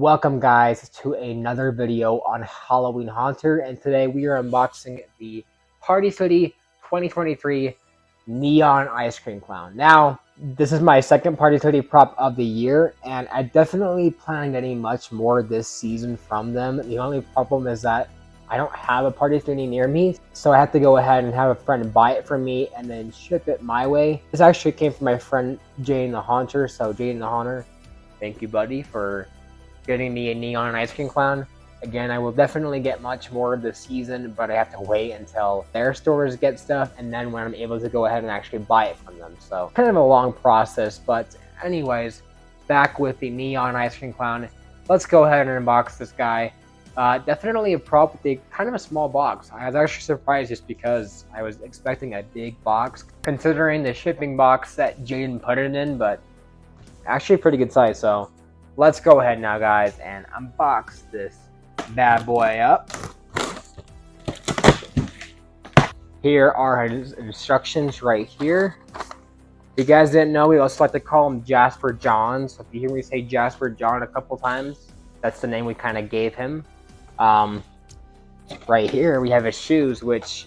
Welcome guys to another video on Halloween Haunter, and today we are unboxing the Party City 2023 Neon Ice Cream Clown. Now, this is my second Party City prop of the year, and I definitely plan on getting much more this season from them. The only problem is that I don't have a Party City near me, so I have to go ahead and have a friend buy it for me and then ship it my way. This actually came from my friend Jaden the Haunter, so Jaden the Haunter, thank you buddy for getting me a Neon Ice Cream Clown. Again, I will definitely get much more this season, but I have to wait until their stores get stuff, and then when I'm able to go ahead and actually buy it from them. So kind of a long process, but anyways, back with the Neon Ice Cream Clown. Let's go ahead and unbox this guy. Definitely a prop with kind of a small box. I was actually surprised just because I was expecting a big box, considering the shipping box that Jaden put it in, but actually pretty good size. So let's go ahead now, guys, and unbox this bad boy up. Here are his instructions right here. If you guys didn't know, we also like to call him Jasper John. So if you hear me say Jasper John a couple times, that's the name we kind of gave him. Right here we have his shoes, which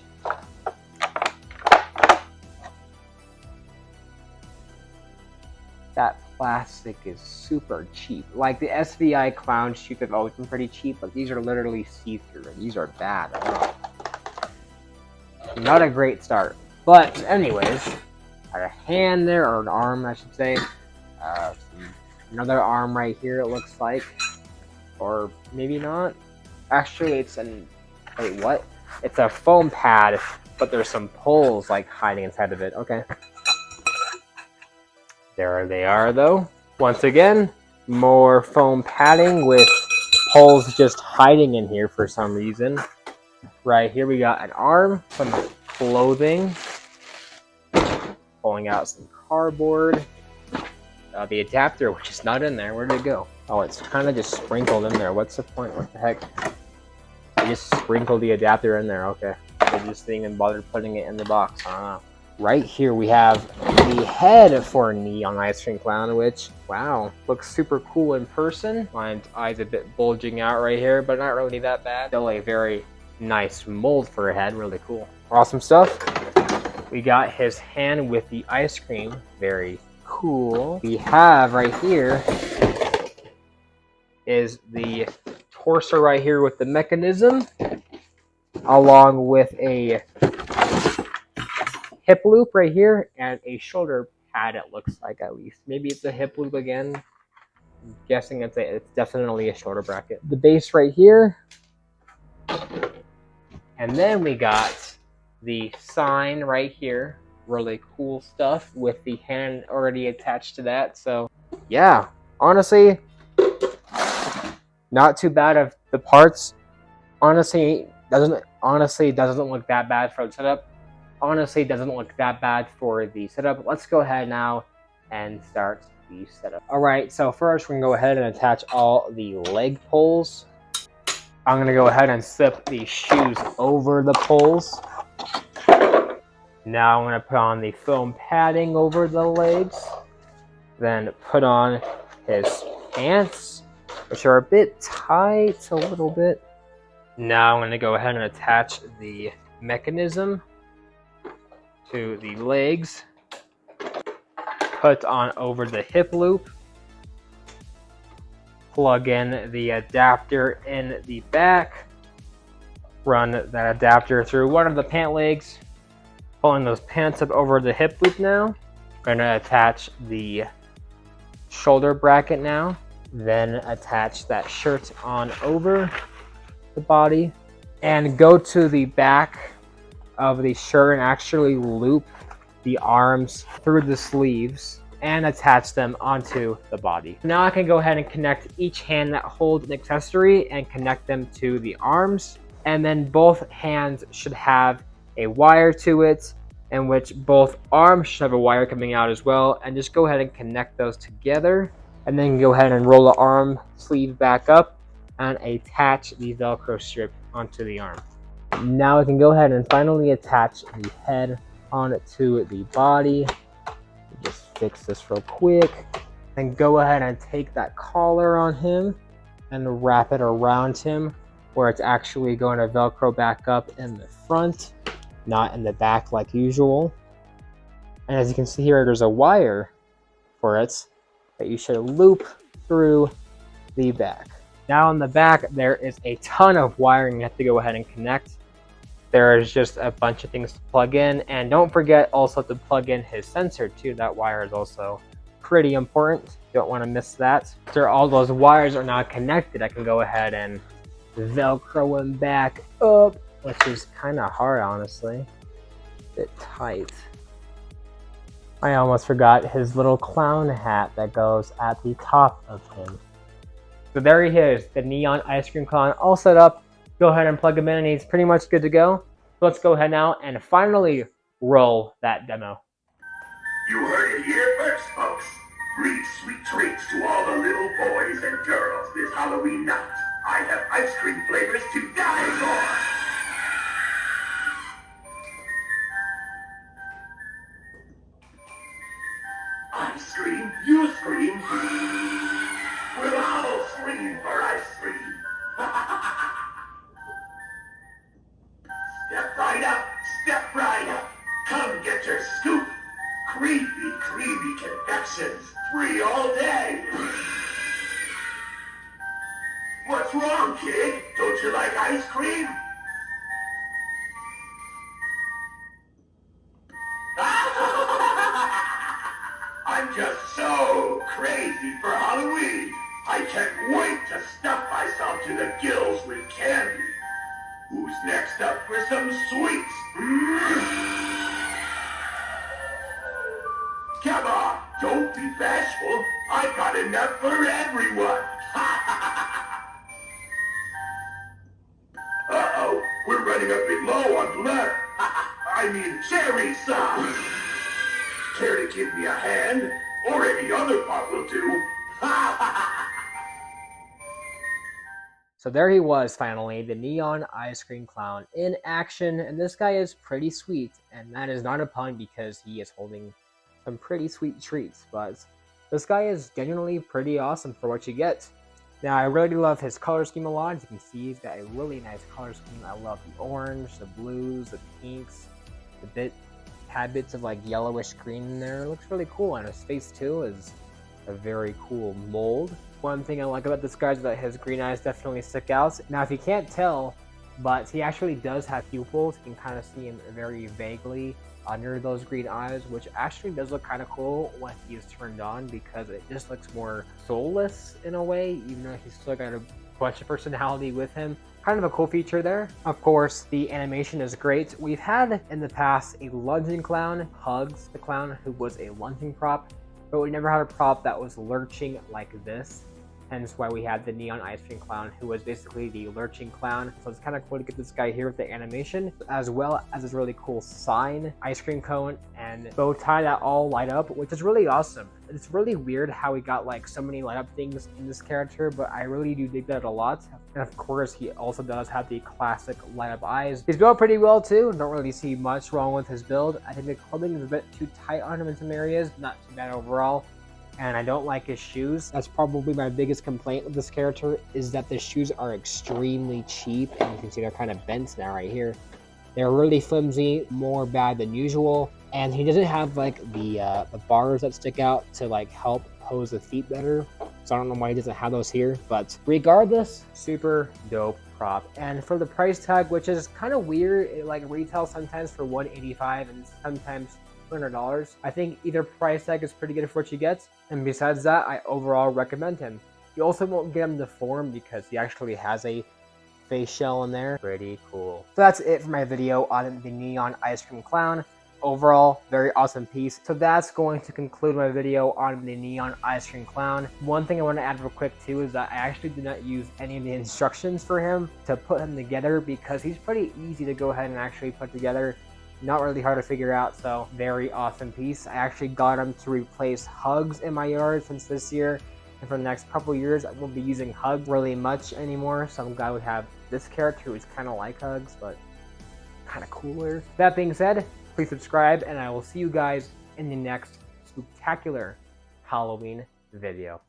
that plastic is super cheap. Like the SVI clown shoes have always been pretty cheap, but these are literally see-through. These are bad. Not a great start. But anyways, got a hand there, or an arm I should say. Another arm right here it looks like. Or maybe not. Actually it's an, wait, what? It's a foam pad, but there's some poles like hiding inside of it. Okay. There they are though. Once again, more foam padding with poles just hiding in here for some reason. Right here we got an arm, some clothing, pulling out some cardboard, the adapter, which is not in there. Where did it go? Oh, it's kind of just sprinkled in there. What's the point? What the heck? I just sprinkled the adapter in there. Okay. I just didn't even bother putting it in the box. I don't know. Right here we have the head for Neon Ice Cream Clown, which, wow, looks super cool in person. My eye's a bit bulging out right here, but not really that bad. Still a very nice mold for a head, really cool. Awesome stuff. We got his hand with the ice cream, very cool. We have right here is the torso right here with the mechanism, along with a hip loop right here and a shoulder pad, it looks like, at least. Maybe it's a hip loop again. I'm guessing it's definitely a shoulder bracket. The base right here. And then we got the sign right here. Really cool stuff with the hand already attached to that. So yeah, honestly, not too bad of the parts. Honestly doesn't look that bad for the setup. Honestly doesn't look that bad for the setup. Let's go ahead now and start the setup. Alright, so first we're gonna go ahead and attach all the leg poles. I'm gonna go ahead and slip the shoes over the poles. Now I'm gonna put on the foam padding over the legs. Then put on his pants, which are a bit tight, a little bit. Now I'm gonna go ahead and attach the mechanism to the legs, put on over the hip loop, plug in the adapter in the back, run that adapter through one of the pant legs, pulling those pants up over the hip loop. Now we're going to attach the shoulder bracket now, then attach that shirt on over the body, and go to the back of the shirt and actually loop the arms through the sleeves and attach them onto the body. Now I can go ahead and connect each hand that holds an accessory and connect them to the arms, and then both hands should have a wire to it, in which both arms should have a wire coming out as well, and just go ahead and connect those together, and then go ahead and roll the arm sleeve back up and attach the Velcro strip onto the arm. Now I can go ahead and finally attach the head onto the body. Just fix this real quick. Then go ahead and take that collar on him and wrap it around him where it's actually going to Velcro back up in the front, not in the back like usual. And as you can see here, there's a wire for it that you should loop through the back. Now on the back, there is a ton of wiring you have to go ahead and connect. There is just a bunch of things to plug in, and don't forget also to plug in his sensor too. That wire is also pretty important. Don't want to miss that. After all those wires are now connected, I can go ahead and Velcro him back up, which is kind of hard, honestly. A bit tight. I almost forgot his little clown hat that goes at the top of him. So there he is, the Neon Ice Cream Clown, all set up. Go ahead and plug him in and he's pretty much good to go. So let's go ahead now and finally roll that demo. You heard it here first, folks. Read sweet treats to all the little boys and girls this Halloween night. I have ice cream flavors to die for. I scream, you scream. We'll all scream for ice cream. Step right up, step right up. Come get your scoop. Creepy, creamy confections, free all day. What's wrong, kid? Don't you like ice cream? I'm just so crazy for Halloween. I can't wait to stuff myself to the gills with candy. Who's next up for some sweets? Come on, don't be bashful. I've got enough for everyone. Uh-oh, we're running a bit low on blood. I mean cherry sauce. Care to give me a hand? Or any other pot will do. So there he was finally, the Neon Ice Cream Clown in action. And this guy is pretty sweet. And that is not a pun because he is holding some pretty sweet treats. But this guy is genuinely pretty awesome for what you get. Now, I really love his color scheme a lot. As you can see, he's got a really nice color scheme. I love the orange, the blues, the pinks, had bits of like yellowish green in there. It looks really cool, and his face too is a very cool mold. One thing I like about this guy is that his green eyes definitely stick out. Now, if you can't tell, but he actually does have pupils. You can kind of see him very vaguely under those green eyes, which actually does look kind of cool when he is turned on because it just looks more soulless in a way, even though he's still got a bunch of personality with him. Kind of a cool feature there. Of course, the animation is great. We've had in the past a lunging clown, Hugs the clown, who was a lunging prop, but we never had a prop that was lurching like this. Hence why we had the Neon Ice Cream Clown, who was basically the lurching clown. So it's kind of cool to get this guy here with the animation, as well as this really cool sign, ice cream cone, and bow tie that all light up, which is really awesome. It's really weird how we got like so many light up things in this character, but I really do dig that a lot. And of course, he also does have the classic light up eyes. He's built pretty well too. Don't really see much wrong with his build. I think the clothing is a bit too tight on him in some areas, not too bad overall. And I don't like his shoes. That's probably my biggest complaint with this character, is that the shoes are extremely cheap, and you can see they're kind of bent now right here. They're really flimsy, more bad than usual, and he doesn't have like the bars that stick out to like help pose the feet better. So I don't know why he doesn't have those here, but regardless, super dope prop. And for the price tag, which is kind of weird, it like retails sometimes for $185 and sometimes $200. I think either price tag is pretty good for what you get, and besides that, I overall recommend him. You also won't get him deformed because he actually has a face shell in there. Pretty cool. So that's it for my video on the Neon Ice Cream Clown. Overall, very awesome piece. So that's going to conclude my video on the Neon Ice Cream Clown. One thing I want to add real quick too is that I actually did not use any of the instructions for him to put him together because he's pretty easy to go ahead and actually put together. Not really hard to figure out, so very awesome piece. I actually got him to replace Hugs in my yard since this year, and for the next couple years I won't be using Hugs really much anymore, so I'm glad we have this character who's kind of like Hugs but kind of cooler. That being said, please subscribe, and I will see you guys in the next spectacular Halloween video.